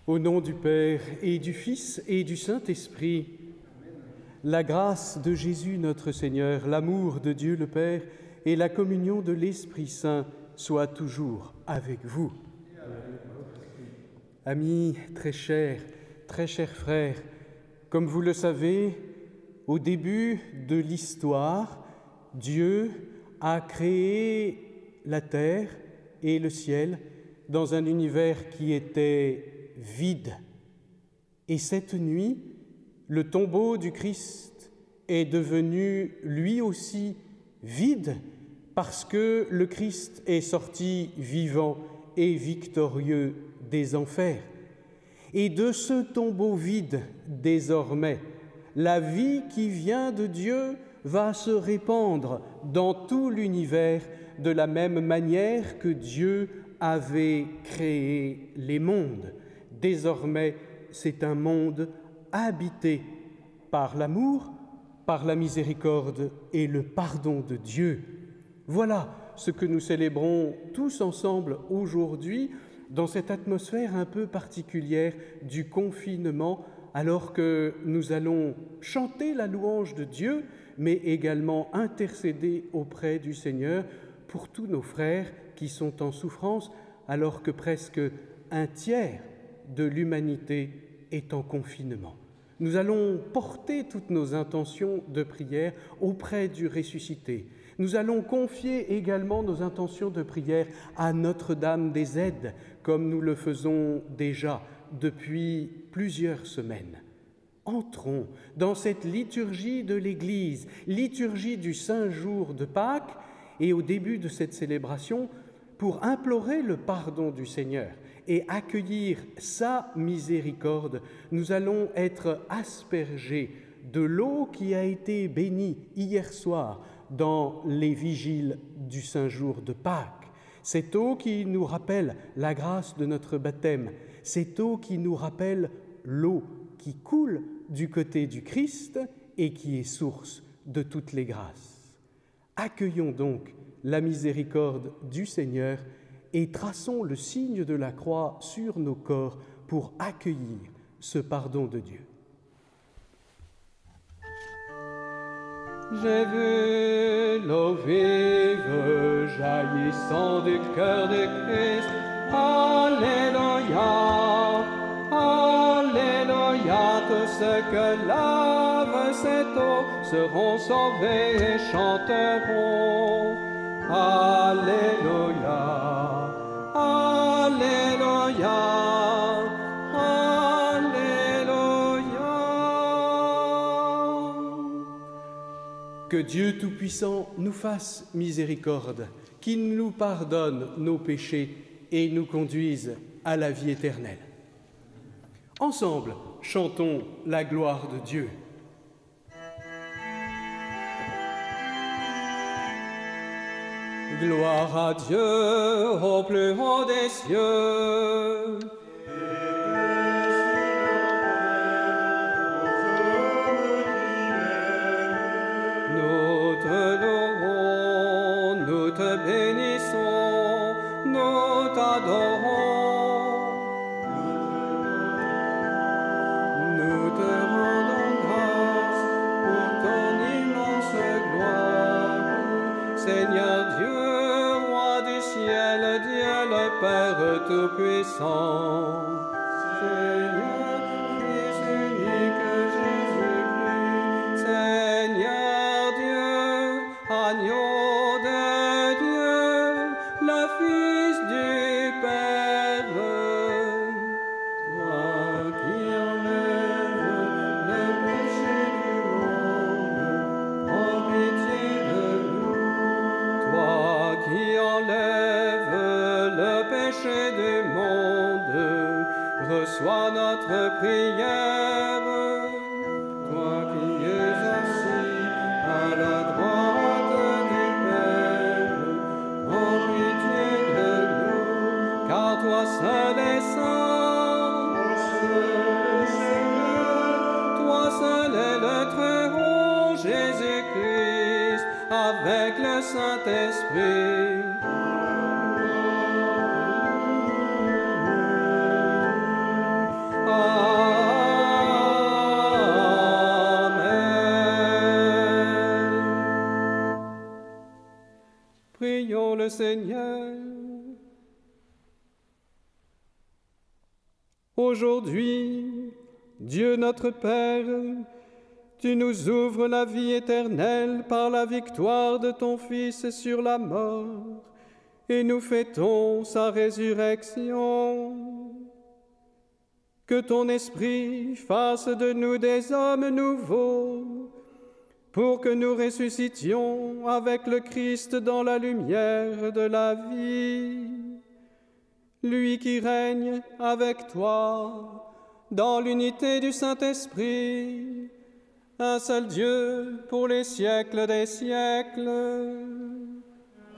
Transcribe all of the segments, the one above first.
Au nom du Père et du Fils et du Saint-Esprit, la grâce de Jésus notre Seigneur, l'amour de Dieu le Père et la communion de l'Esprit Saint soient toujours avec vous. Amis très chers frères, comme vous le savez, au début de l'histoire, Dieu a créé la terre et le ciel dans un univers qui était vide. Et cette nuit, le tombeau du Christ est devenu lui aussi vide parce que le Christ est sorti vivant et victorieux des enfers. Et de ce tombeau vide, désormais, la vie qui vient de Dieu va se répandre dans tout l'univers de la même manière que Dieu avait créé les mondes. Désormais, c'est un monde habité par l'amour, par la miséricorde et le pardon de Dieu. Voilà ce que nous célébrons tous ensemble aujourd'hui dans cette atmosphère un peu particulière du confinement, alors que nous allons chanter la louange de Dieu, mais également intercéder auprès du Seigneur pour tous nos frères qui sont en souffrance, alors que presque un tiers de l'humanité est en confinement. Nous allons porter toutes nos intentions de prière auprès du ressuscité. Nous allons confier également nos intentions de prière à Notre-Dame des Aides, comme nous le faisons déjà depuis plusieurs semaines. Entrons dans cette liturgie de l'Église, liturgie du Saint Jour de Pâques, et au début de cette célébration, pour implorer le pardon du Seigneur et accueillir sa miséricorde, nous allons être aspergés de l'eau qui a été bénie hier soir dans les vigiles du Saint Jour de Pâques. Cette eau qui nous rappelle la grâce de notre baptême, cette eau qui nous rappelle l'eau qui coule du côté du Christ et qui est source de toutes les grâces. Accueillons donc la miséricorde du Seigneur et traçons le signe de la croix sur nos corps pour accueillir ce pardon de Dieu. J'ai vu l'eau vive jaillissant du cœur de Christ. Alléluia, Alléluia, tous ceux que lave cette eau seront sauvés et chanteront. Alléluia, Alléluia, Alléluia. Que Dieu Tout-Puissant nous fasse miséricorde, qu'il nous pardonne nos péchés et nous conduise à la vie éternelle. Ensemble, chantons la gloire de Dieu. Gloire à Dieu au plus haut des cieux. Nous te louons, nous te bénissons, nous t'adorons. Nous te rendons grâce pour ton immense gloire. Seigneur Dieu, Roi du ciel, Dieu le Père Tout-Puissant. Seigneur, Fils unique Jésus-Christ. Seigneur Dieu, agneau de Dieu, le Fils du Père. Toi qui enlèves le péché du monde, prends pitié de nous. Toi qui enlèves le péché du monde, reçois notre prière. Toi qui es assis à la droite du Père, prends pitié de nous, car toi seul es saint. Toi seul est le Très-Haut Jésus-Christ, avec le Saint-Esprit. Prions le Seigneur. Aujourd'hui, Dieu notre Père, tu nous ouvres la vie éternelle par la victoire de ton Fils sur la mort, et nous fêtons sa résurrection. Que ton Esprit fasse de nous des hommes nouveaux, pour que nous ressuscitions avec le Christ dans la lumière de la vie. Lui qui règne avec toi, dans l'unité du Saint-Esprit, un seul Dieu pour les siècles des siècles.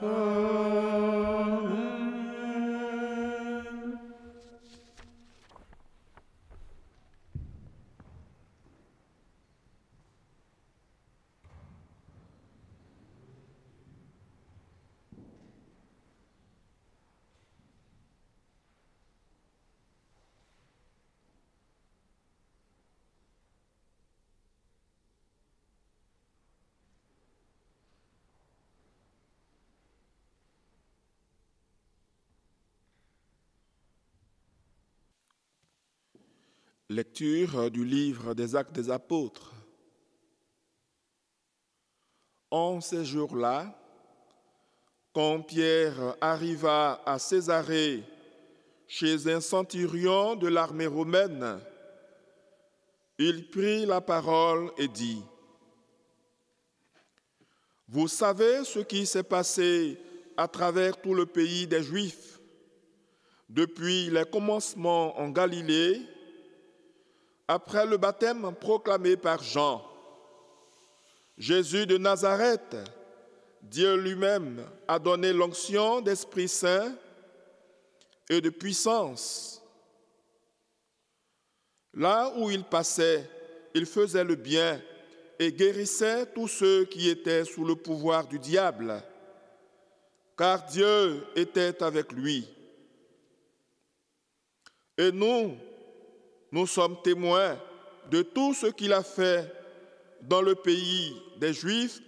Amen. Lecture du livre des Actes des Apôtres. En ces jours-là, quand Pierre arriva à Césarée chez un centurion de l'armée romaine, il prit la parole et dit : « Vous savez ce qui s'est passé à travers tout le pays des Juifs, depuis les commencements en Galilée, après le baptême proclamé par Jean. Jésus de Nazareth, Dieu lui-même a donné l'onction d'Esprit Saint et de puissance. Là où il passait, il faisait le bien et guérissait tous ceux qui étaient sous le pouvoir du diable, car Dieu était avec lui. Et nous sommes témoins de tout ce qu'il a fait dans le pays des Juifs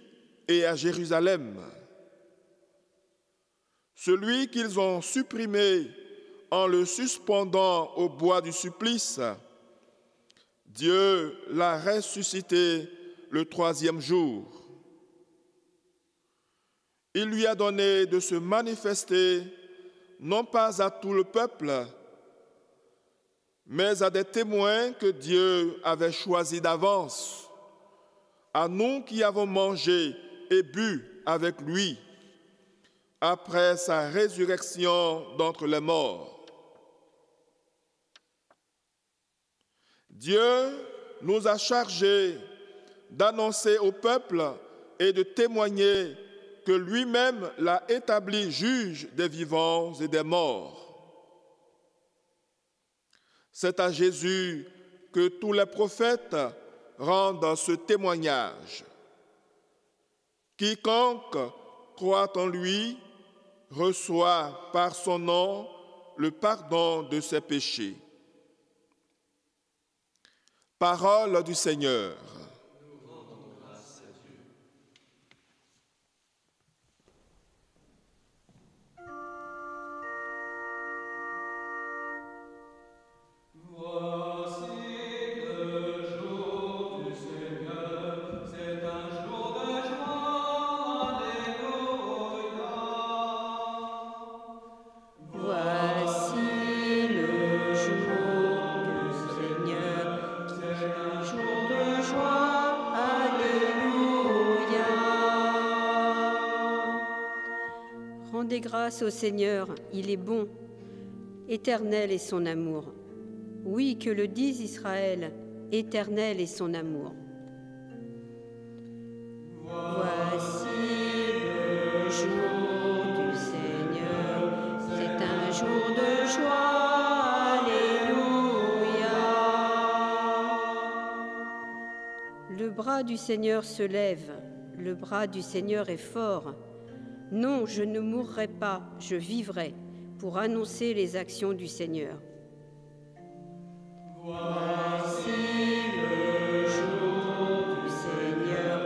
et à Jérusalem. Celui qu'ils ont supprimé en le suspendant au bois du supplice, Dieu l'a ressuscité le 3e jour. Il lui a donné de se manifester non pas à tout le peuple, mais à des témoins que Dieu avait choisis d'avance, à nous qui avons mangé et bu avec lui après sa résurrection d'entre les morts. Dieu nous a chargés d'annoncer au peuple et de témoigner que lui-même l'a établi juge des vivants et des morts. C'est à Jésus que tous les prophètes rendent ce témoignage. Quiconque croit en lui reçoit par son nom le pardon de ses péchés. Parole du Seigneur. Nous rendons grâce à Dieu. Rendez grâce au Seigneur, il est bon, éternel est son amour. Oui, que le dise Israël, éternel est son amour. Voici le jour du Seigneur, c'est un jour de joie, alléluia. Le bras du Seigneur se lève, le bras du Seigneur est fort. Non, je ne mourrai pas, je vivrai pour annoncer les actions du Seigneur. Voici le jour du Seigneur,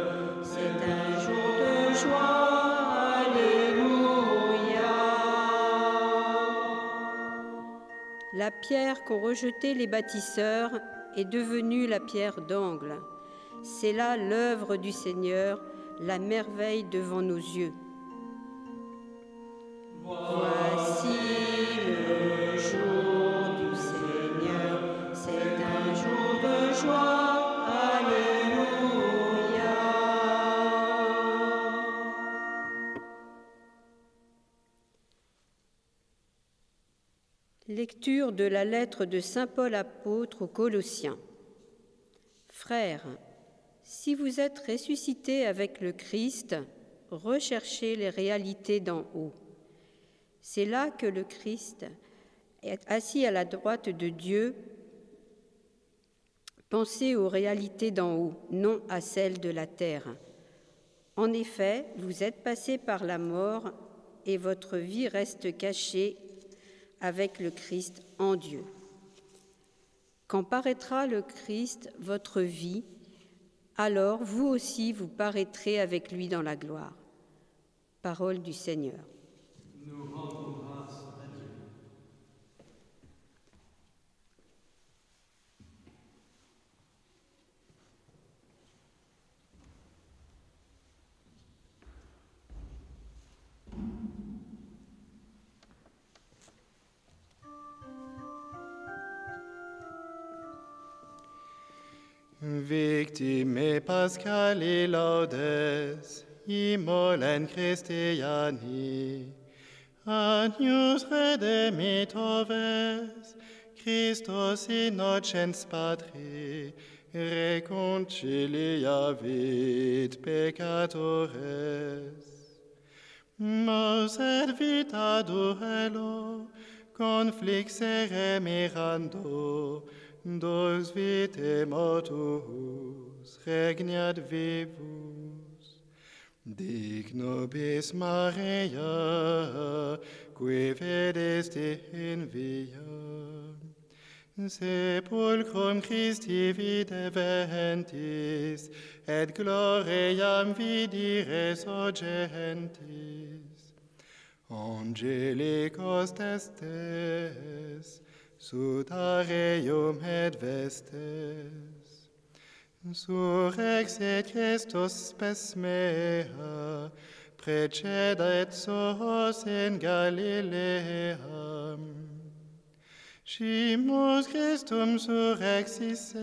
c'est un jour de joie, alléluia. La pierre qu'ont rejetée les bâtisseurs est devenue la pierre d'angle. C'est là l'œuvre du Seigneur, la merveille devant nos yeux. Voici le jour du Seigneur, c'est un jour de joie. Alléluia. Lecture de la lettre de saint Paul apôtre aux Colossiens. Frères, si vous êtes ressuscités avec le Christ, recherchez les réalités d'en haut. C'est là que le Christ est assis à la droite de Dieu. Pensez aux réalités d'en haut, non à celles de la terre. En effet, vous êtes passés par la mort et votre vie reste cachée avec le Christ en Dieu. Quand paraîtra le Christ, votre vie, alors vous aussi vous paraîtrez avec lui dans la gloire. Parole du Seigneur. Nous rendons grâce à Dieu. Victime Pascali laudes, immolen Christiani, agnus redemitorius, Christus innocens Patri, reconciliavit peccatores. Mos et vita duello, conflixere mirando, Dos vitae motus regnat vivus, dic nobis Maria, qui fidesti in via, sepulchrum Christi videventis, et gloriam vidire surgentis, angelicos testes, Sutareum et vestes, surrexit Christus spes mea, precedet sos in Galileam. Scimus Christum surrexisse,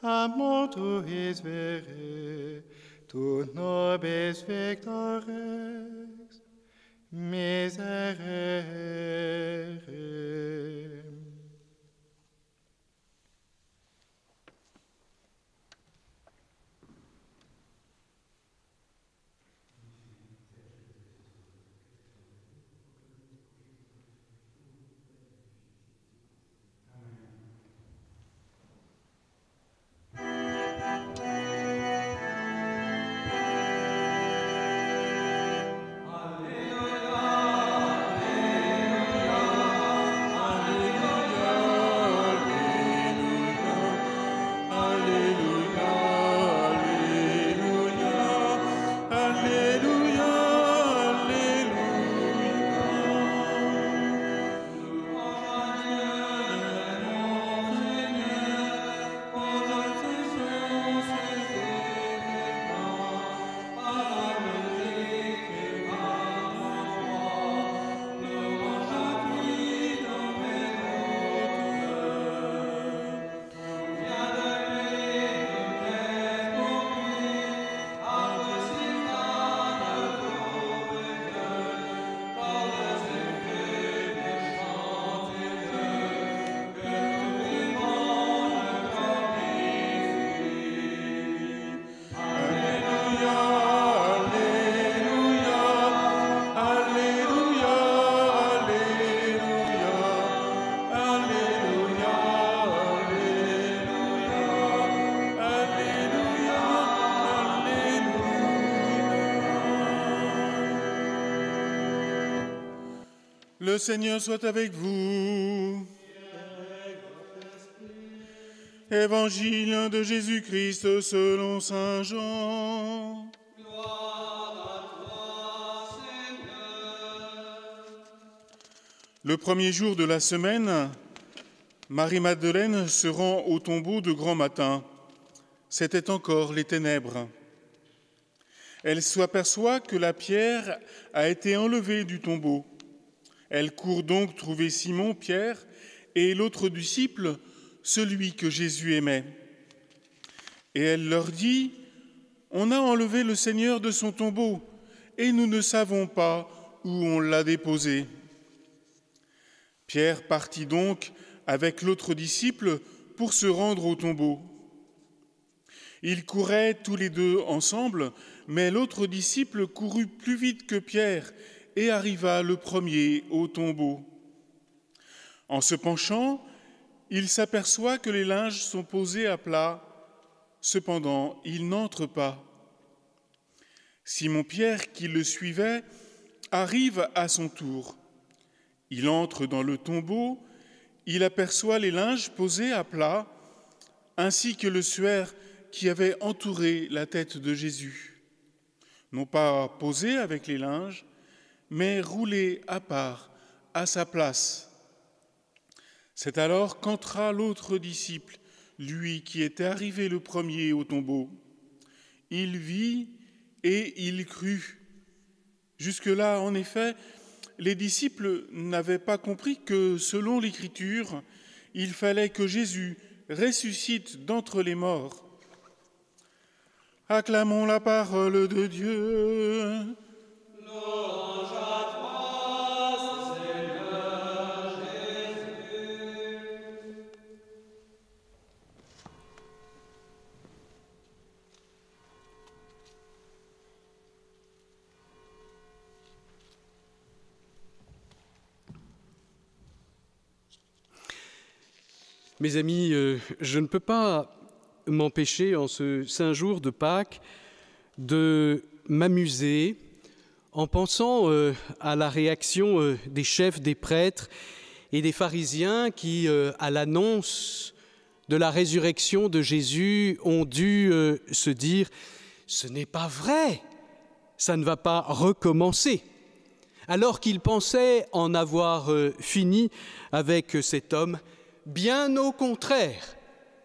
a mortuis vere, tu nobis victorex, miserere. Le Seigneur soit avec vous. Évangile de Jésus-Christ selon saint Jean. Gloire à toi, Seigneur. Le premier jour de la semaine, Marie-Madeleine se rend au tombeau de grand matin. C'était encore les ténèbres. Elle s'aperçoit que la pierre a été enlevée du tombeau. Elle court donc trouver Simon, Pierre, et l'autre disciple, celui que Jésus aimait. Et elle leur dit, « On a enlevé le Seigneur de son tombeau, et nous ne savons pas où on l'a déposé. » Pierre partit donc avec l'autre disciple pour se rendre au tombeau. Ils couraient tous les deux ensemble, mais l'autre disciple courut plus vite que Pierre et arriva le premier au tombeau. En se penchant, il s'aperçoit que les linges sont posés à plat. Cependant, il n'entre pas. Simon-Pierre, qui le suivait, arrive à son tour. Il entre dans le tombeau, il aperçoit les linges posés à plat, ainsi que le suaire qui avait entouré la tête de Jésus. Non pas posé avec les linges, mais roulé à part, à sa place. C'est alors qu'entra l'autre disciple, lui qui était arrivé le premier au tombeau. Il vit et il crut. Jusque-là, en effet, les disciples n'avaient pas compris que, selon l'Écriture, il fallait que Jésus ressuscite d'entre les morts. Acclamons la parole de Dieu. Louange à toi, Seigneur Jésus. Mes amis, je ne peux pas m'empêcher en ce saint jour de Pâques de m'amuser en pensant à la réaction des chefs, des prêtres et des pharisiens qui, à l'annonce de la résurrection de Jésus, ont dû se dire « Ce n'est pas vrai, ça ne va pas recommencer ». Alors qu'ils pensaient en avoir fini avec cet homme, bien au contraire.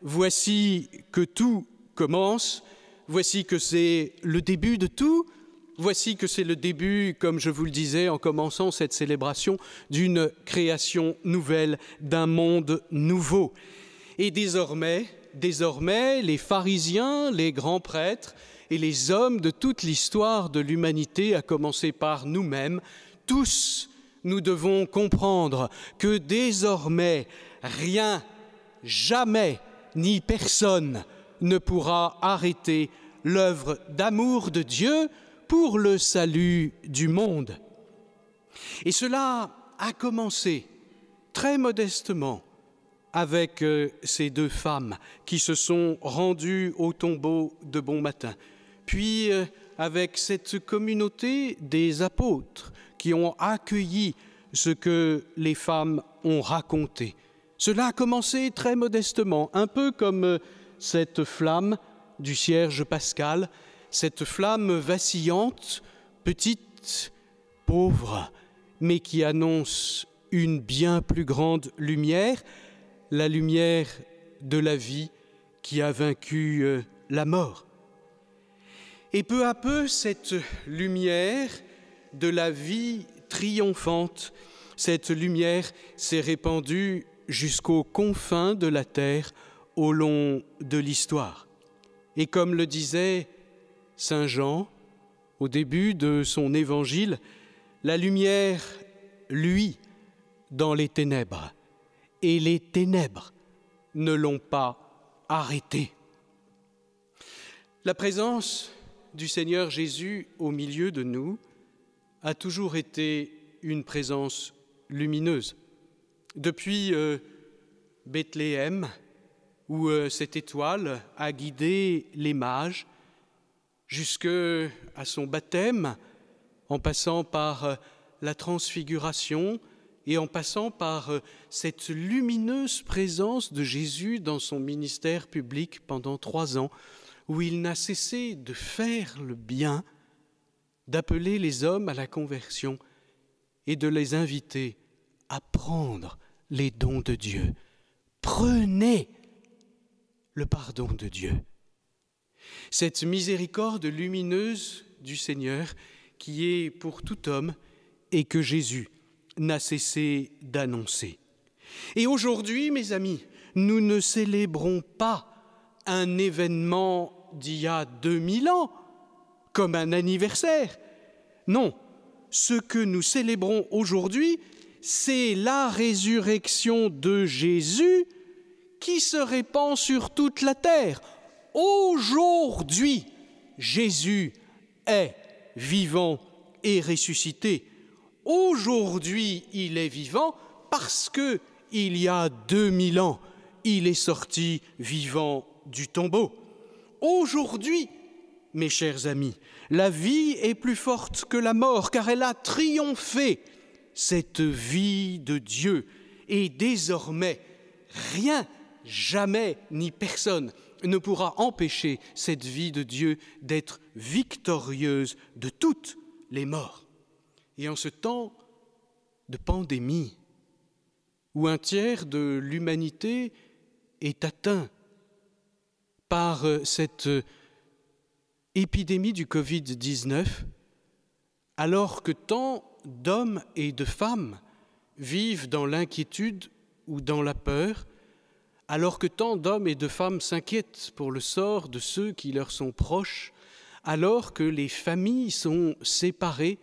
Voici que tout commence, voici que c'est le début de tout, voici que c'est le début, comme je vous le disais en commençant cette célébration, d'une création nouvelle, d'un monde nouveau. Et désormais, les pharisiens, les grands prêtres et les hommes de toute l'histoire de l'humanité, à commencer par nous-mêmes, tous, nous devons comprendre que désormais, rien, jamais, ni personne ne pourra arrêter l'œuvre d'amour de Dieu pour le salut du monde. Et cela a commencé très modestement avec ces deux femmes qui se sont rendues au tombeau de bon matin, puis avec cette communauté des apôtres qui ont accueilli ce que les femmes ont raconté. Cela a commencé très modestement, un peu comme cette flamme du cierge pascal, cette flamme vacillante, petite, pauvre, mais qui annonce une bien plus grande lumière, la lumière de la vie qui a vaincu la mort. Et peu à peu, cette lumière de la vie triomphante, cette lumière s'est répandue jusqu'aux confins de la terre au long de l'histoire. Et comme le disait saint Jean au début de son évangile, la lumière luit dans les ténèbres, et les ténèbres ne l'ont pas arrêté. La présence du Seigneur Jésus au milieu de nous a toujours été une présence lumineuse. Depuis Bethléem, où cette étoile a guidé les mages, jusqu'à son baptême, en passant par la transfiguration et en passant par cette lumineuse présence de Jésus dans son ministère public pendant 3 ans, où il n'a cessé de faire le bien, d'appeler les hommes à la conversion et de les inviter à prendre les dons de Dieu prenez le pardon de Dieu. Cette miséricorde lumineuse du Seigneur qui est pour tout homme et que Jésus n'a cessé d'annoncer. Et aujourd'hui, mes amis, nous ne célébrons pas un événement d'il y a 2000 ans comme un anniversaire. Non, ce que nous célébrons aujourd'hui, c'est la résurrection de Jésus qui se répand sur toute la terre. Aujourd'hui, Jésus est vivant et ressuscité. Aujourd'hui, il est vivant parce que il y a 2000 ans, il est sorti vivant du tombeau. Aujourd'hui, mes chers amis, la vie est plus forte que la mort, car elle a triomphé. Cette vie de Dieu, et désormais, rien, jamais, ni personne ne pourra empêcher cette vie de Dieu d'être victorieuse de toutes les morts. Et en ce temps de pandémie, où un tiers de l'humanité est atteint par cette épidémie du Covid-19, alors que tant d'hommes et de femmes vivent dans l'inquiétude ou dans la peur, alors que tant d'hommes et de femmes s'inquiètent pour le sort de ceux qui leur sont proches, alors que les familles sont séparées,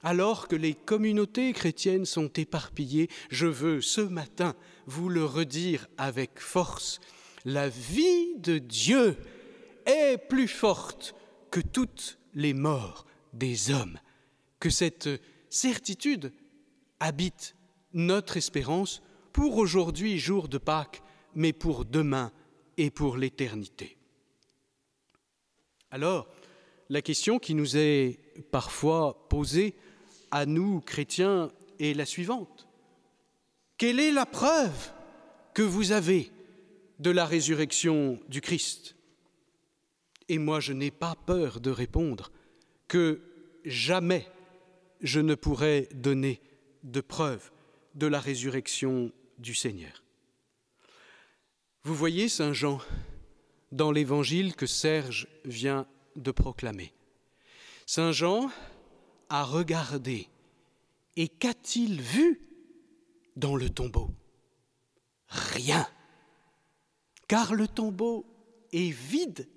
alors que les communautés chrétiennes sont éparpillées, je veux ce matin vous le redire avec force, la vie de Dieu est plus forte que toutes les morts des hommes. Que cette certitude habite notre espérance pour aujourd'hui, jour de Pâques, mais pour demain et pour l'éternité. Alors, la question qui nous est parfois posée à nous, chrétiens, est la suivante. Quelle est la preuve que vous avez de la résurrection du Christ? Et moi, je n'ai pas peur de répondre que jamais je ne pourrai donner de preuve de la résurrection du Seigneur. Vous voyez Saint Jean dans l'évangile que Serge vient de proclamer. Saint Jean a regardé, et qu'a-t-il vu dans le tombeau? Rien, car le tombeau est vide,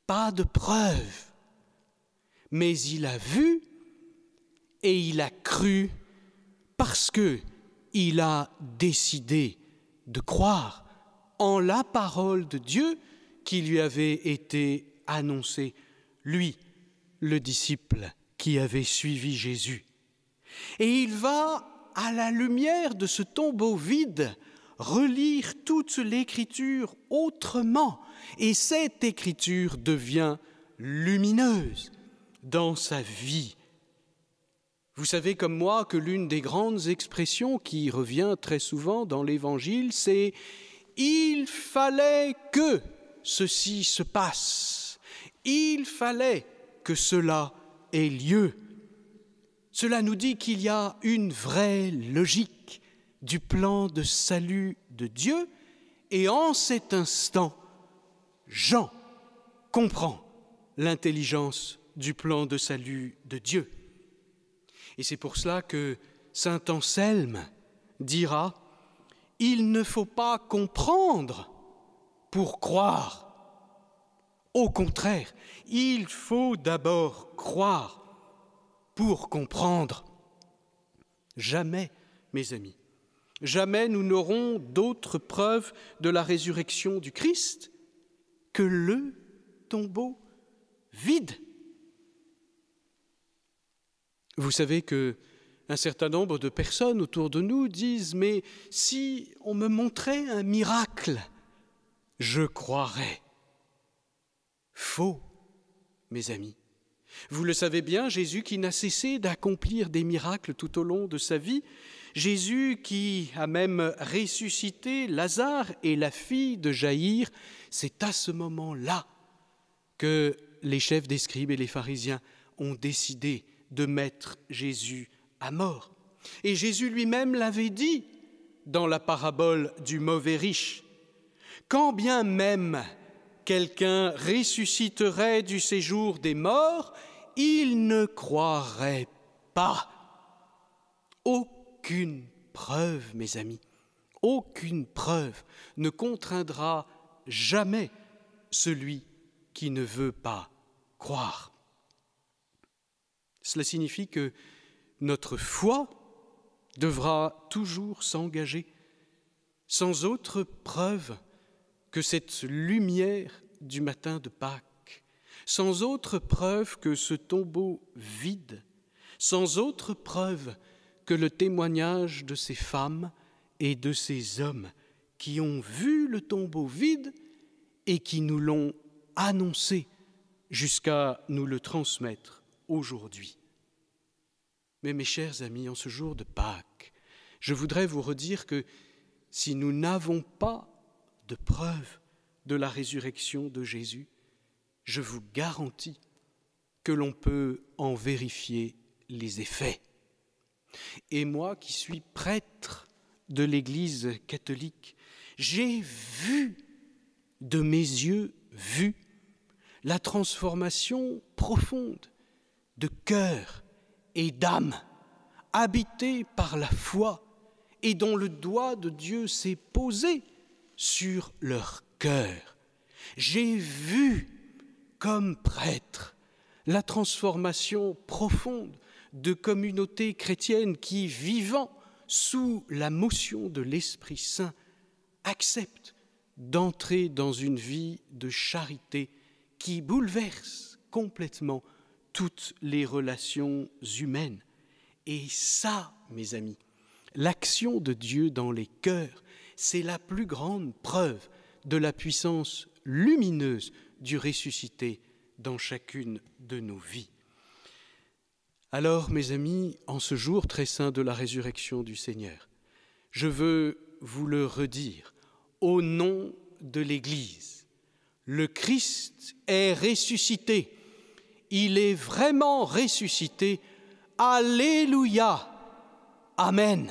pas de preuve, mais il a vu et il a cru parce que il a décidé de croire en la parole de Dieu qui lui avait été annoncée, lui, le disciple qui avait suivi Jésus. Et il va, à la lumière de ce tombeau vide, relire toute l'écriture autrement. Et cette écriture devient lumineuse dans sa vie. Vous savez comme moi que l'une des grandes expressions qui revient très souvent dans l'Évangile, c'est « il fallait que ceci se passe, il fallait que cela ait lieu ». Cela nous dit qu'il y a une vraie logique du plan de salut de Dieu, et en cet instant, Jean comprend l'intelligence du plan de salut de Dieu. Et c'est pour cela que saint Anselme dira « Il ne faut pas comprendre pour croire. Au contraire, il faut d'abord croire pour comprendre. » Jamais, mes amis, jamais nous n'aurons d'autre preuve de la résurrection du Christ que le tombeau vide. Vous savez qu'un certain nombre de personnes autour de nous disent « Mais si on me montrait un miracle, je croirais. » Faux, mes amis. Vous le savez bien, Jésus qui n'a cessé d'accomplir des miracles tout au long de sa vie, Jésus qui a même ressuscité Lazare et la fille de Jaïr, c'est à ce moment-là que les chefs des scribes et les pharisiens ont décidé de mettre Jésus à mort. Et Jésus lui-même l'avait dit, dans la parabole du mauvais riche. Quand bien même quelqu'un ressusciterait du séjour des morts, il ne croirait pas. Aucune preuve, mes amis, aucune preuve ne contraindra jamais celui qui ne veut pas croire. Cela signifie que notre foi devra toujours s'engager, sans autre preuve que cette lumière du matin de Pâques, sans autre preuve que ce tombeau vide, sans autre preuve que le témoignage de ces femmes et de ces hommes qui ont vu le tombeau vide et qui nous l'ont annoncé jusqu'à nous le transmettre aujourd'hui. Mais mes chers amis, en ce jour de Pâques, je voudrais vous redire que si nous n'avons pas de preuve de la résurrection de Jésus, je vous garantis que l'on peut en vérifier les effets. Et moi qui suis prêtre de l'Église catholique, j'ai vu, de mes yeux vus, la transformation profonde de cœur et d'âme, habités par la foi et dont le doigt de Dieu s'est posé sur leur cœur. J'ai vu, comme prêtre, la transformation profonde de communautés chrétiennes qui, vivant sous la motion de l'Esprit Saint, acceptent d'entrer dans une vie de charité qui bouleverse complètement toutes les relations humaines. Et ça, mes amis, l'action de Dieu dans les cœurs, c'est la plus grande preuve de la puissance lumineuse du ressuscité dans chacune de nos vies. Alors, mes amis, en ce jour très saint de la résurrection du Seigneur, je veux vous le redire, au nom de l'Église, le Christ est ressuscité. Il est vraiment ressuscité. Alléluia. Amen.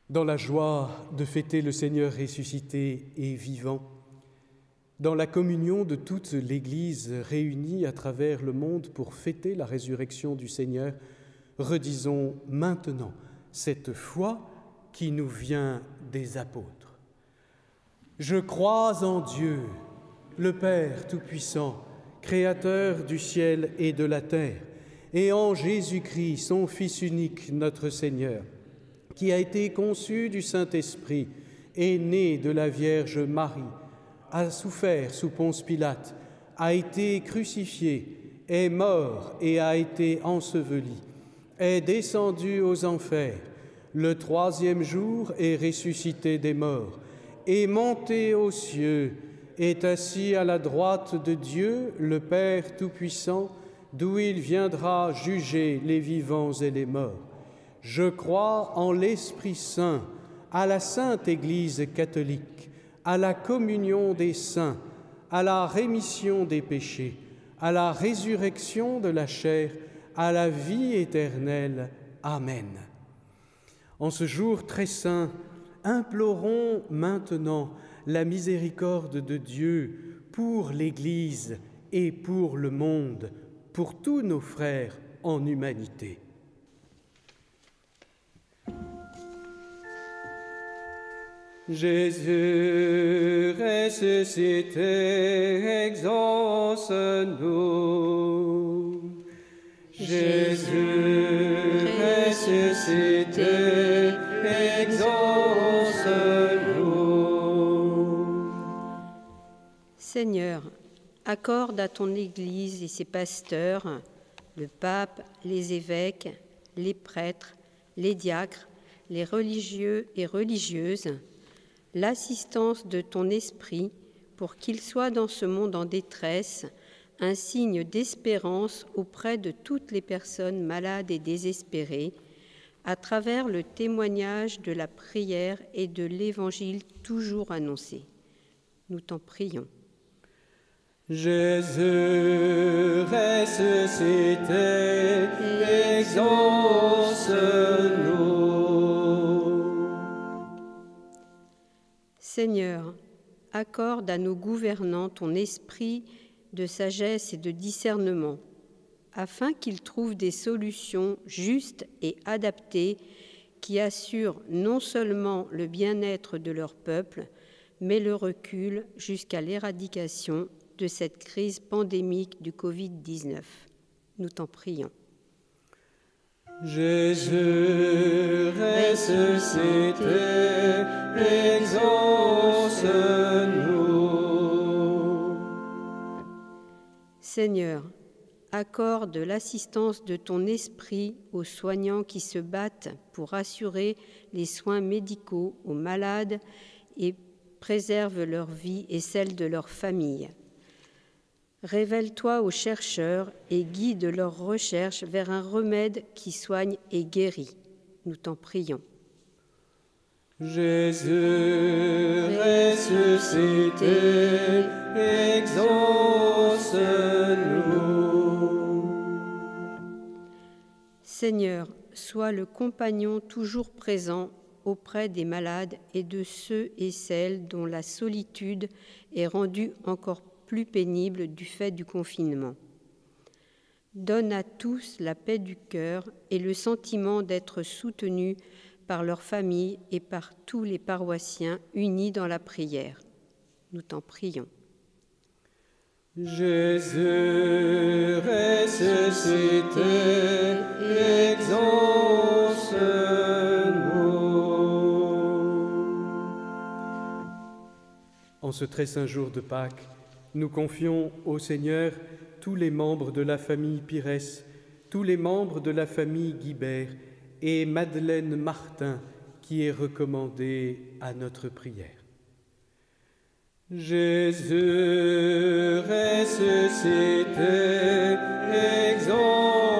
Dans la joie de fêter le Seigneur ressuscité et vivant, dans la communion de toute l'Église réunie à travers le monde pour fêter la résurrection du Seigneur, redisons maintenant cette foi qui nous vient des apôtres. Je crois en Dieu, le Père Tout-Puissant, Créateur du ciel et de la terre, et en Jésus-Christ, son Fils unique, notre Seigneur, qui a été conçu du Saint-Esprit, est né de la Vierge Marie, a souffert sous Ponce Pilate, a été crucifié, est mort et a été enseveli, est descendu aux enfers, le troisième jour est ressuscité des morts, est monté aux cieux, est assis à la droite de Dieu, le Père Tout-Puissant, d'où il viendra juger les vivants et les morts. Je crois en l'Esprit Saint, à la Sainte Église catholique, à la communion des saints, à la rémission des péchés, à la résurrection de la chair, à la vie éternelle. Amen. En ce jour très saint, implorons maintenant la miséricorde de Dieu pour l'Église et pour le monde, pour tous nos frères en humanité. Jésus ressuscité, exauce-nous. Jésus ressuscité, exauce-nous. Seigneur, accorde à ton Église et ses pasteurs, le pape, les évêques, les prêtres, les diacres, les religieux et religieuses, l'assistance de ton esprit pour qu'il soit dans ce monde en détresse un signe d'espérance auprès de toutes les personnes malades et désespérées, à travers le témoignage de la prière et de l'Évangile toujours annoncé. Nous t'en prions. Jésus, ressuscité, exauce-nous. Seigneur, accorde à nos gouvernants ton esprit de sagesse et de discernement, afin qu'ils trouvent des solutions justes et adaptées qui assurent non seulement le bien-être de leur peuple, mais le recul jusqu'à l'éradication de cette crise pandémique du Covid-19. Nous t'en prions. Jésus, ressuscité, exauce-nous. Seigneur, accorde l'assistance de ton esprit aux soignants qui se battent pour assurer les soins médicaux aux malades et préserve leur vie et celle de leur famille. Révèle-toi aux chercheurs et guide leurs recherches vers un remède qui soigne et guérit. Nous t'en prions. Jésus, ressuscité, exauce-nous. Seigneur, sois le compagnon toujours présent auprès des malades et de ceux et celles dont la solitude est rendue encore plus pénible du fait du confinement. Donne à tous la paix du cœur et le sentiment d'être soutenus par leurs familles et par tous les paroissiens unis dans la prière. Nous t'en prions. Jésus, ressuscité, exauce-nous. En ce très saint jour de Pâques, nous confions au Seigneur tous les membres de la famille Pires, tous les membres de la famille Guibert et Madeleine Martin, qui est recommandée à notre prière. Jésus, ressuscité, exauce-nous.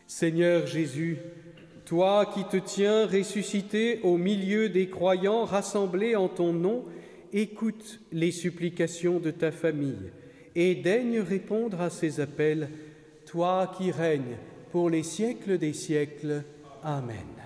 Seigneur Jésus, toi qui te tiens ressuscité au milieu des croyants rassemblés en ton nom, écoute les supplications de ta famille et daigne répondre à ces appels, toi qui règnes pour les siècles des siècles. Amen.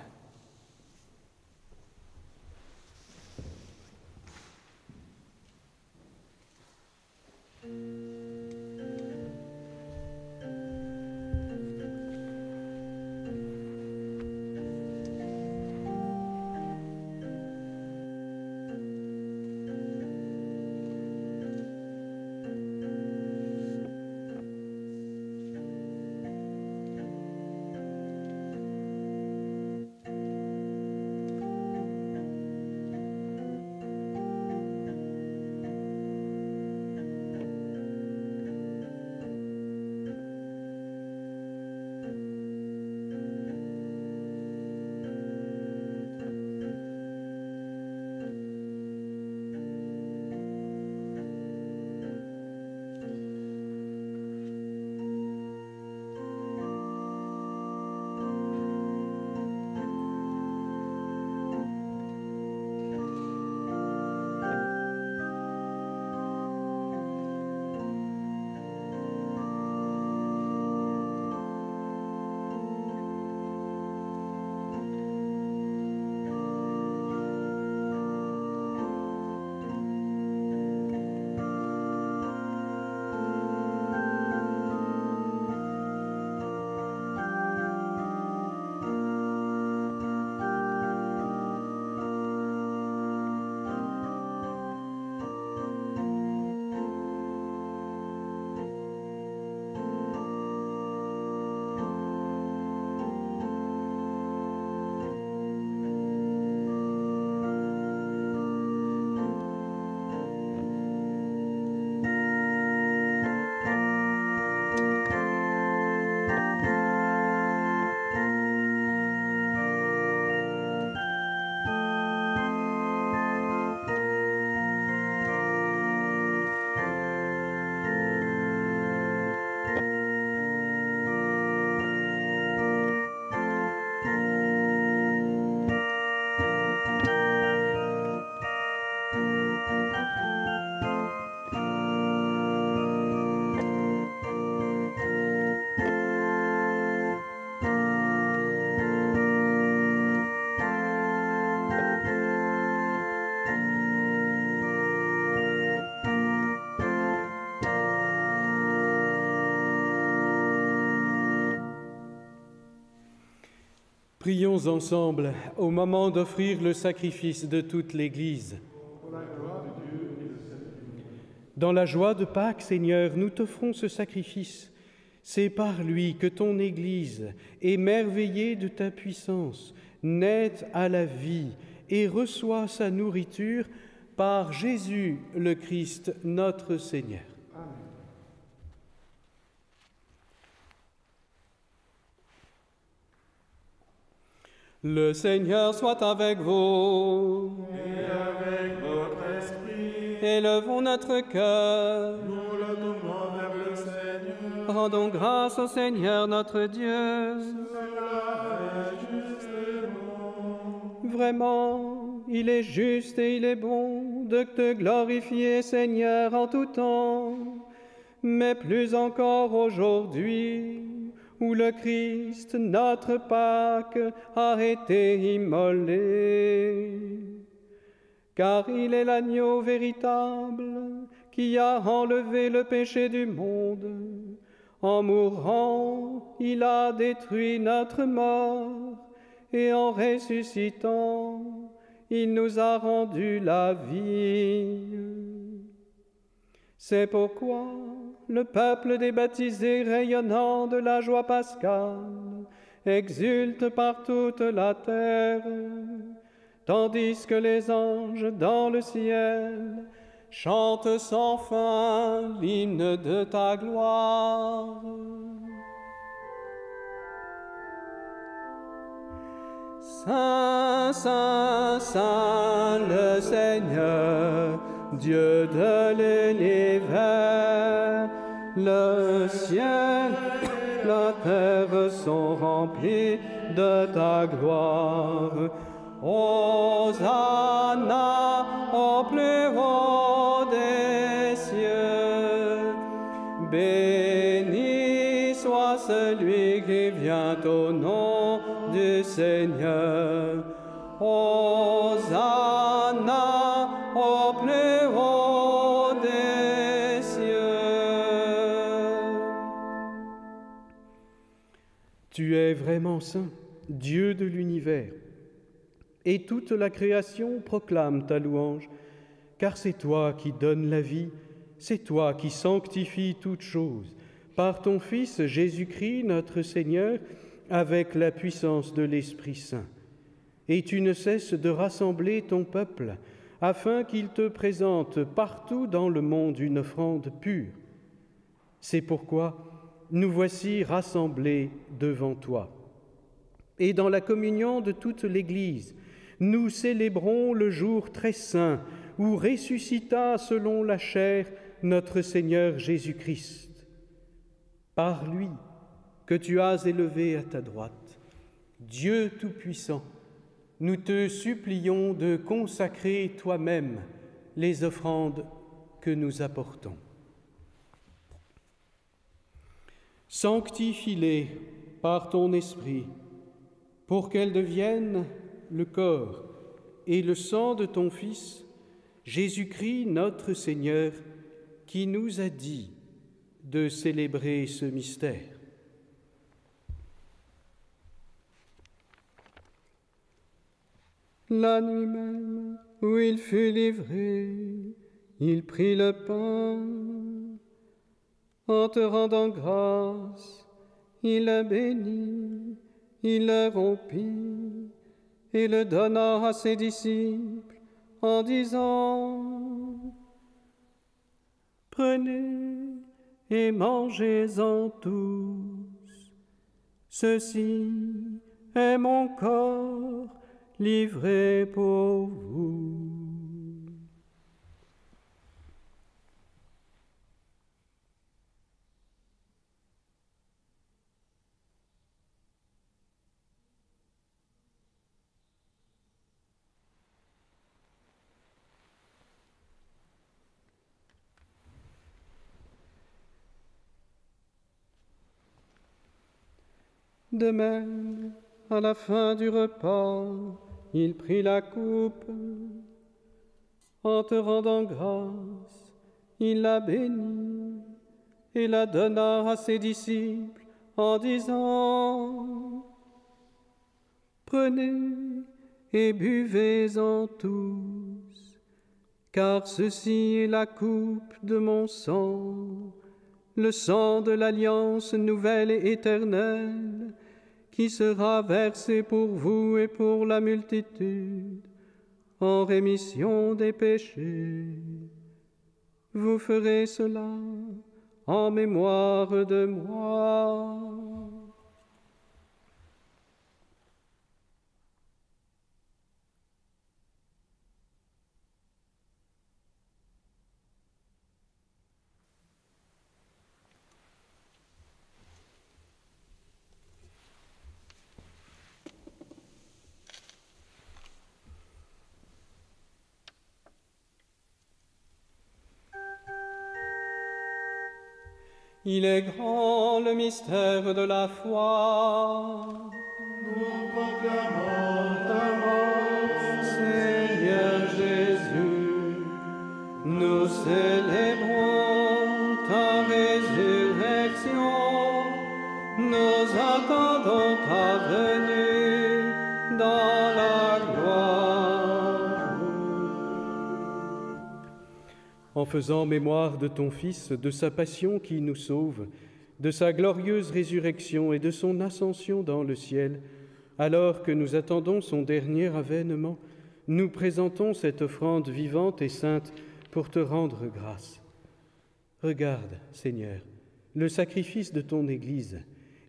Prions ensemble au moment d'offrir le sacrifice de toute l'Église. Dans la joie de Pâques, Seigneur, nous t'offrons ce sacrifice. C'est par lui que ton Église, émerveillée de ta puissance, naît à la vie et reçoit sa nourriture par Jésus le Christ, notre Seigneur. Amen. Le Seigneur soit avec vous. Et avec votre esprit. Élevons notre cœur. Nous le tournons vers le Seigneur. Rendons grâce au Seigneur notre Dieu. Cela est juste et bon. Vraiment, il est juste et il est bon de te glorifier, Seigneur, en tout temps, mais plus encore aujourd'hui, où le Christ, notre Pâque, a été immolé. Car il est l'agneau véritable qui a enlevé le péché du monde. En mourant, il a détruit notre mort, et en ressuscitant, il nous a rendu la vie. C'est pourquoi le peuple des baptisés rayonnant de la joie pascale exulte par toute la terre, tandis que les anges dans le ciel chantent sans fin l'hymne de ta gloire. Saint, Saint, Saint, le Seigneur, Dieu de l'univers, le ciel, la terre sont remplis de ta gloire. Hosanna au plus haut des cieux. Béni soit celui qui vient au nom du Seigneur. Hosanna au plus haut des cieux. Tu es vraiment saint, Dieu de l'univers, et toute la création proclame ta louange, car c'est toi qui donnes la vie, c'est toi qui sanctifies toutes choses, par ton Fils Jésus-Christ, notre Seigneur, avec la puissance de l'Esprit Saint. Et tu ne cesses de rassembler ton peuple, afin qu'il te présente partout dans le monde une offrande pure. C'est pourquoi nous voici rassemblés devant toi. Et dans la communion de toute l'Église, nous célébrons le jour très saint où ressuscita selon la chair notre Seigneur Jésus-Christ. Par lui que tu as élevé à ta droite, Dieu Tout-Puissant, nous te supplions de consacrer toi-même les offrandes que nous apportons. Sanctifie-les par ton Esprit, pour qu'elles deviennent le corps et le sang de ton Fils, Jésus-Christ notre Seigneur, qui nous a dit de célébrer ce mystère. La nuit même où il fut livré, il prit le pain. En te rendant grâce, il le bénit, il le rompit et le donna à ses disciples en disant : « Prenez et mangez-en tous. Ceci est mon corps livré pour vous. » De même, à la fin du repas, il prit la coupe. En te rendant grâce, il la bénit et la donna à ses disciples en disant : Prenez et buvez-en tous, car ceci est la coupe de mon sang, le sang de l'alliance nouvelle et éternelle, qui sera versé pour vous et pour la multitude, en rémission des péchés. Vous ferez cela en mémoire de moi. Il est grand le mystère de la foi. Nous proclamons ta mort, Seigneur Jésus, nous célébrons ta résurrection, nous attendons ta venue dans la gloire. En faisant mémoire de ton Fils, de sa passion qui nous sauve, de sa glorieuse résurrection et de son ascension dans le ciel, alors que nous attendons son dernier avènement, nous présentons cette offrande vivante et sainte pour te rendre grâce. Regarde, Seigneur, le sacrifice de ton Église,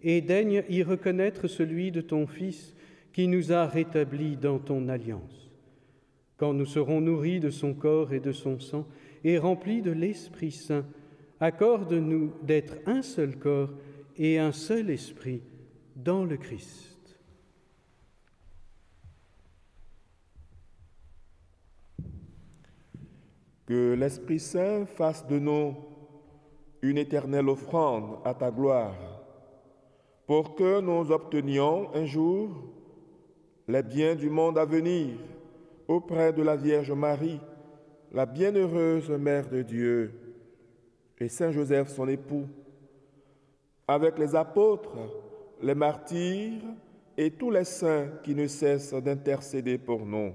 et daigne y reconnaître celui de ton Fils qui nous a rétablis dans ton alliance. Quand nous serons nourris de son corps et de son sang, et remplis de l'Esprit Saint, accorde-nous d'être un seul corps et un seul esprit dans le Christ. Que l'Esprit Saint fasse de nous une éternelle offrande à ta gloire, pour que nous obtenions un jour les biens du monde à venir auprès de la Vierge Marie, la bienheureuse Mère de Dieu, et Saint Joseph son époux, avec les apôtres, les martyrs et tous les saints qui ne cessent d'intercéder pour nous.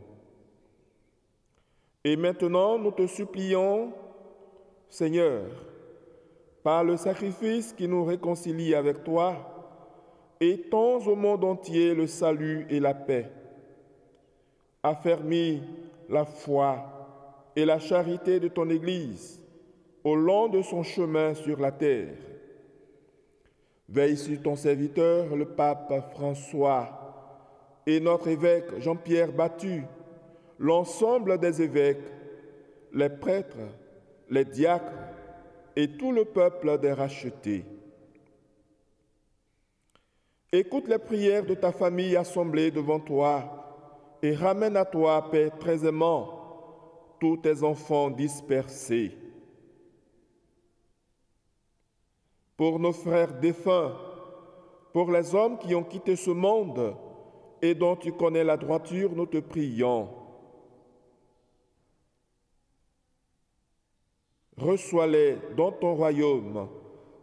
Et maintenant, nous te supplions, Seigneur, par le sacrifice qui nous réconcilie avec toi, étends au monde entier le salut et la paix. Affermis la foi et la charité de ton Église au long de son chemin sur la terre. Veille sur ton serviteur, le pape François, et notre évêque Jean-Pierre Battu, l'ensemble des évêques, les prêtres, les diacres et tout le peuple des rachetés. Écoute les prières de ta famille assemblée devant toi et ramène à toi, Père très aimant, tous tes enfants dispersés. Pour nos frères défunts, pour les hommes qui ont quitté ce monde et dont tu connais la droiture, nous te prions. Reçois-les dans ton royaume,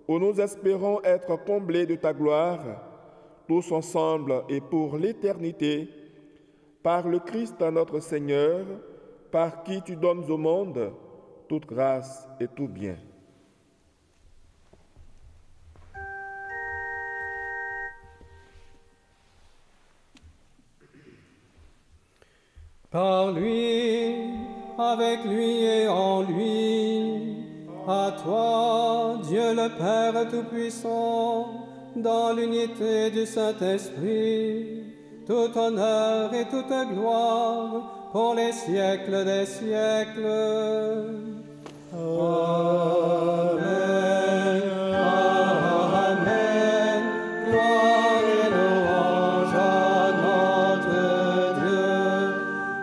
où nous espérons être comblés de ta gloire, tous ensemble et pour l'éternité, par le Christ notre Seigneur, par qui tu donnes au monde toute grâce et tout bien. Par lui, avec lui et en lui, à toi, Dieu le Père Tout-Puissant, dans l'unité du Saint-Esprit, tout honneur et toute gloire pour les siècles des siècles. Amen. Amen. Gloire et louange à notre Dieu.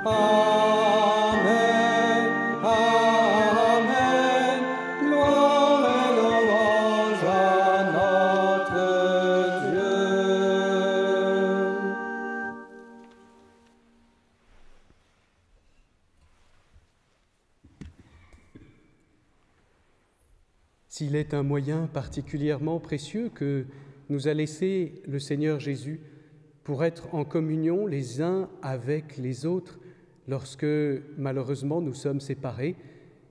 Amen. Amen. Gloire et louange à notre Dieu. S'il est un moyen particulièrement précieux que nous a laissé le Seigneur Jésus pour être en communion les uns avec les autres lorsque malheureusement nous sommes séparés,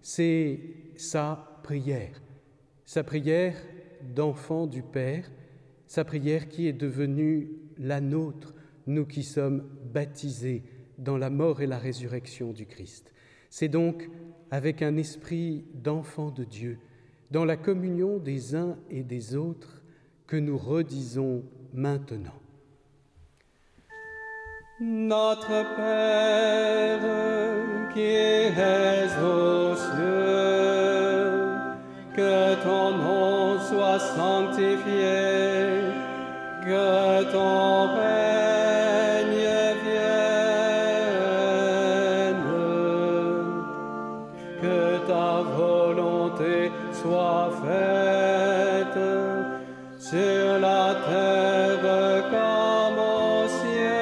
c'est sa prière d'enfant du Père, sa prière qui est devenue la nôtre, nous qui sommes baptisés dans la mort et la résurrection du Christ. C'est donc avec un esprit d'enfant de Dieu, dans la communion des uns et des autres, que nous redisons maintenant. Notre Père qui es aux cieux, que ton nom soit sanctifié, que ton règne vienne, que ta volonté soit faite sur la terre comme au ciel.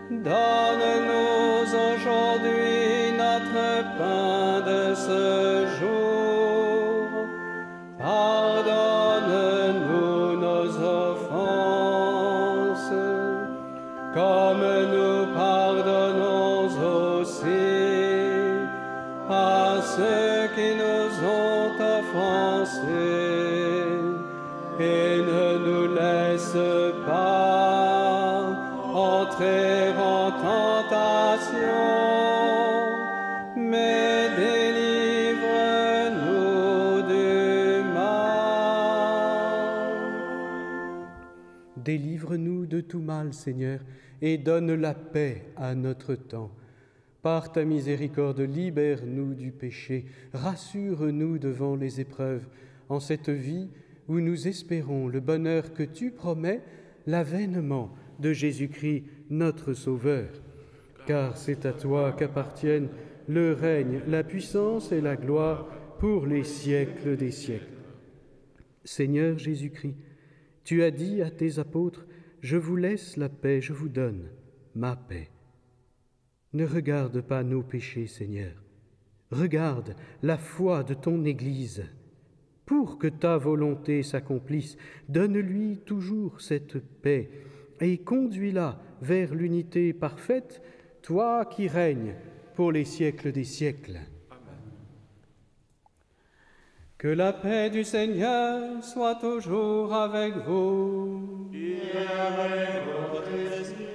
Donne-nous aujourd'hui notre pain de ce jour. Pardonne-nous nos offenses, comme nous pardonnons aussi à ceux qui nous ont offensés. Et ne nous laisse pas entrer en tentation, mais délivre-nous du mal. Délivre-nous de tout mal, Seigneur, et donne la paix à notre temps. Par ta miséricorde, libère-nous du péché, rassure-nous devant les épreuves, en cette vie où nous espérons le bonheur que tu promets, l'avènement de Jésus-Christ, notre Sauveur. Car c'est à toi qu'appartiennent le règne, la puissance et la gloire pour les siècles des siècles. Seigneur Jésus-Christ, tu as dit à tes apôtres, « Je vous laisse la paix, je vous donne ma paix ». Ne regarde pas nos péchés, Seigneur. Regarde la foi de ton Église. Pour que ta volonté s'accomplisse, donne-lui toujours cette paix et conduis-la vers l'unité parfaite, toi qui règnes pour les siècles des siècles. Amen. Que la paix du Seigneur soit toujours avec vous. Et avec votre esprit.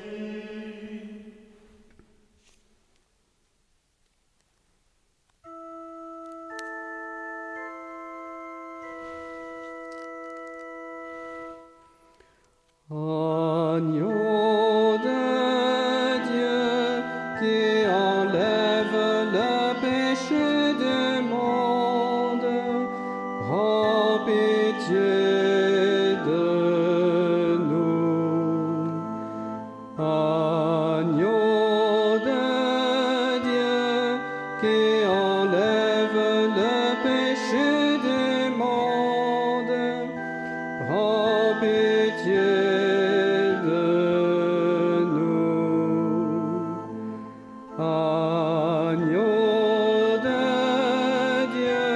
Agneau de Dieu qui enlève le péché du monde, prends pitié de nous. Agneau de Dieu qui enlève le péché du monde, prends pitié de nous. Agneau de Dieu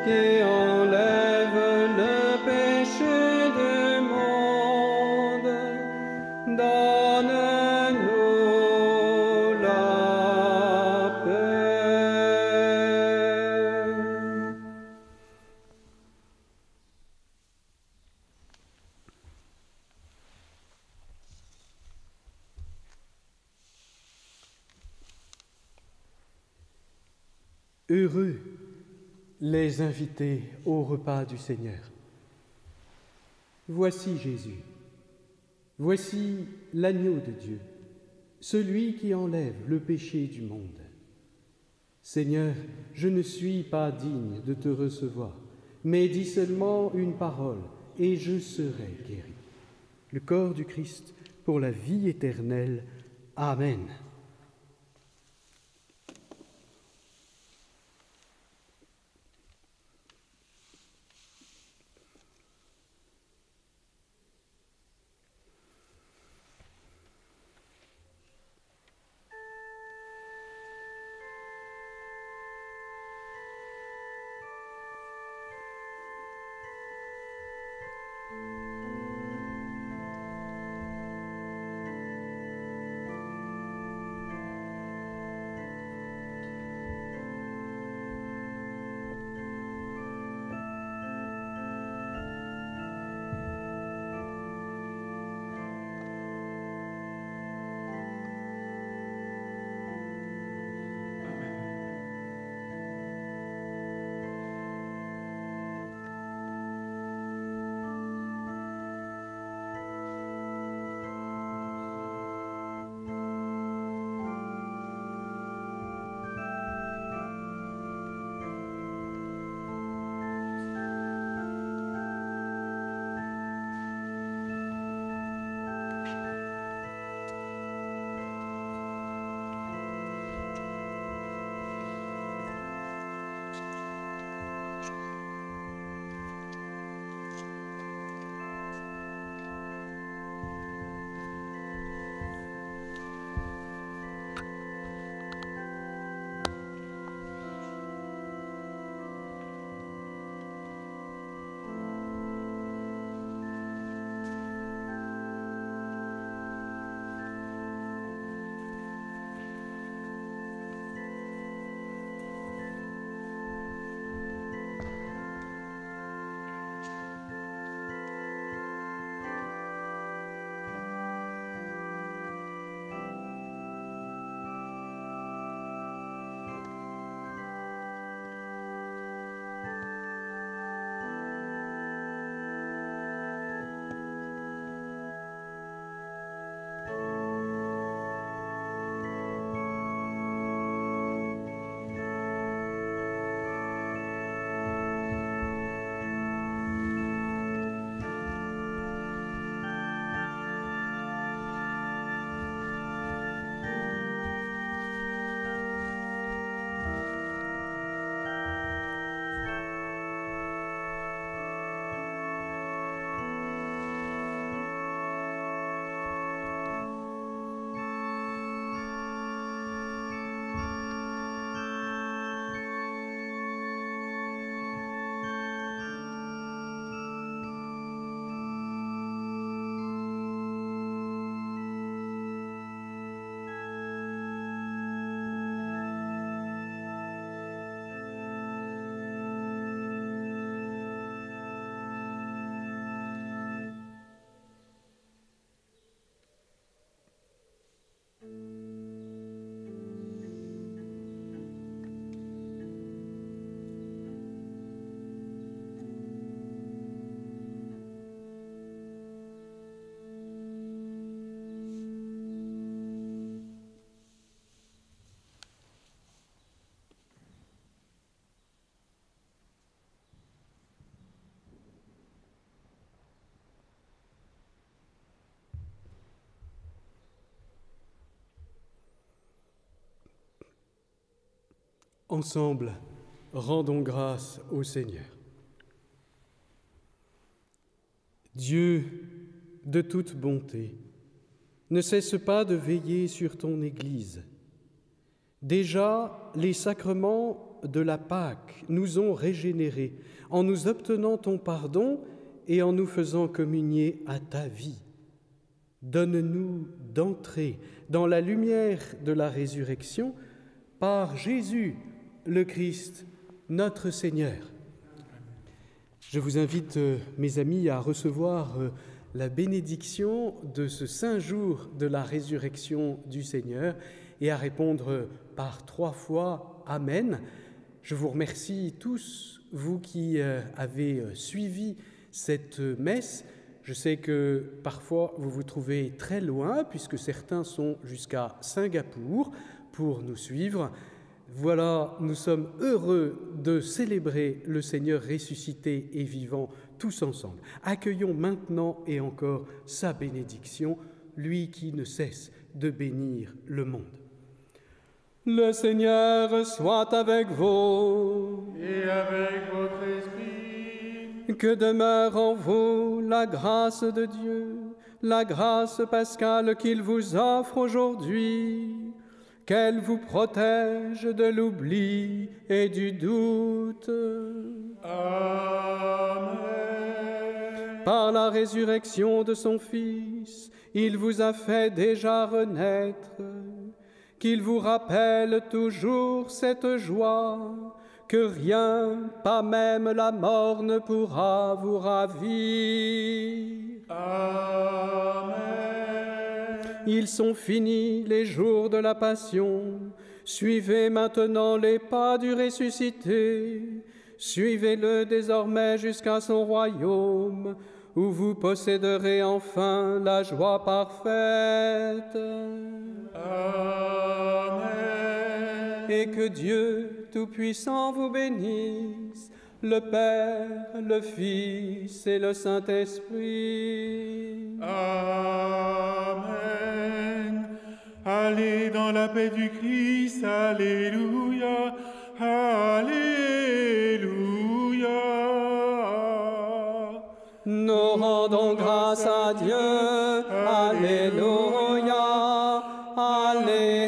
qui enlève le péché du monde, donne-nous la paix. Heureux les invités au repas du Seigneur. Voici Jésus, voici l'agneau de Dieu, celui qui enlève le péché du monde. Seigneur, je ne suis pas digne de te recevoir, mais dis seulement une parole et je serai guéri. Le corps du Christ pour la vie éternelle. Amen. Ensemble, rendons grâce au Seigneur. Dieu de toute bonté, ne cesse pas de veiller sur ton Église. Déjà, les sacrements de la Pâque nous ont régénérés en nous obtenant ton pardon et en nous faisant communier à ta vie. Donne-nous d'entrer dans la lumière de la résurrection par Jésus, le Christ, notre Seigneur. Je vous invite, mes amis, à recevoir la bénédiction de ce saint jour de la résurrection du Seigneur et à répondre par 3 fois « Amen ». Je vous remercie tous, vous qui avez suivi cette messe. Je sais que parfois vous vous trouvez très loin, puisque certains sont jusqu'à Singapour pour nous suivre. Voilà, nous sommes heureux de célébrer le Seigneur ressuscité et vivant tous ensemble. Accueillons maintenant et encore sa bénédiction, lui qui ne cesse de bénir le monde. Le Seigneur soit avec vous. Et avec votre esprit. Que demeure en vous la grâce de Dieu, la grâce pascale qu'il vous offre aujourd'hui. Qu'elle vous protège de l'oubli et du doute. Amen. Par la résurrection de son Fils, il vous a fait déjà renaître. Qu'il vous rappelle toujours cette joie, que rien, pas même la mort, ne pourra vous ravir. Amen. Ils sont finis les jours de la passion. Suivez maintenant les pas du ressuscité. Suivez-le désormais jusqu'à son royaume, où vous posséderez enfin la joie parfaite. Amen. Et que Dieu Tout-Puissant vous bénisse, le Père, le Fils et le Saint-Esprit. Amen. Allez dans la paix du Christ. Alléluia. Alléluia. Nous rendons grâce à Dieu. Alléluia. Alléluia.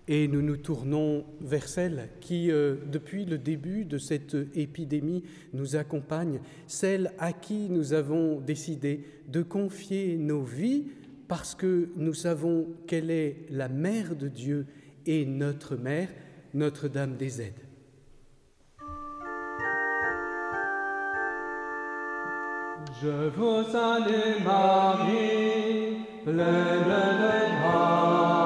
Et nous nous tournons vers celle qui, depuis le début de cette épidémie, nous accompagne, celle à qui nous avons décidé de confier nos vies parce que nous savons qu'elle est la Mère de Dieu et notre Mère, Notre-Dame des Aides. Je vous salue Marie, pleine de grâce.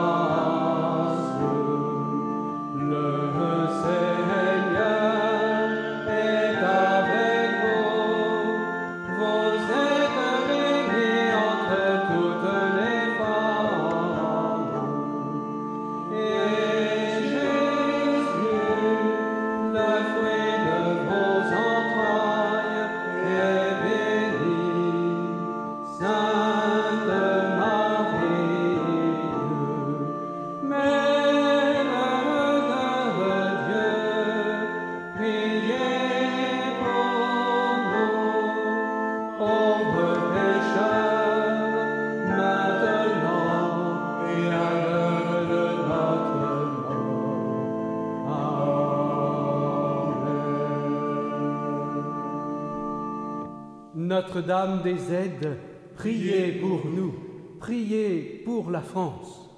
Notre-Dame des Aides, priez pour nous, priez pour la France.